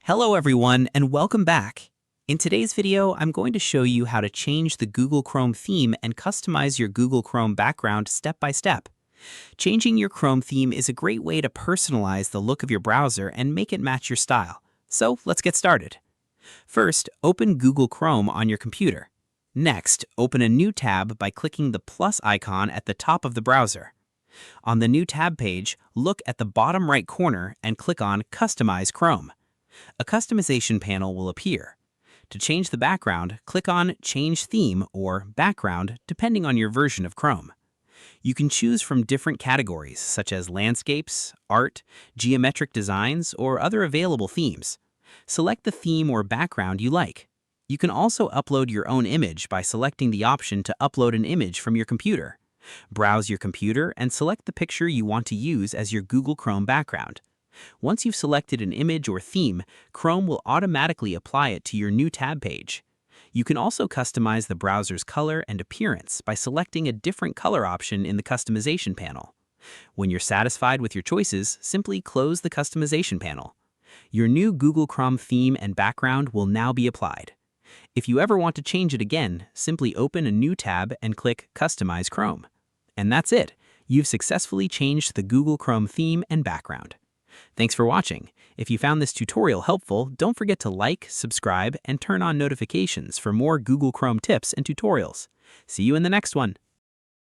Hello everyone and welcome back. In today's video, I'm going to show you how to change the Google Chrome theme and customize your Google Chrome background step by step. Changing your Chrome theme is a great way to personalize the look of your browser and make it match your style. So let's get started. First, open Google Chrome on your computer. Next, open a new tab by clicking the plus icon at the top of the browser. On the new tab page, look at the bottom right corner and click on Customize Chrome. A customization panel will appear. To change the background, click on Change Theme or Background depending on your version of Chrome. You can choose from different categories such as landscapes, art, geometric designs, or other available themes. Select the theme or background you like. You can also upload your own image by selecting the option to upload an image from your computer. Browse your computer and select the picture you want to use as your Google Chrome background. Once you've selected an image or theme, Chrome will automatically apply it to your new tab page. You can also customize the browser's color and appearance by selecting a different color option in the customization panel. When you're satisfied with your choices, simply close the customization panel. Your new Google Chrome theme and background will now be applied. If you ever want to change it again, simply open a new tab and click Customize Chrome. And that's it. You've successfully changed the Google Chrome theme and background. Thanks for watching. If you found this tutorial helpful, don't forget to like, subscribe, and turn on notifications for more Google Chrome tips and tutorials. See you in the next one.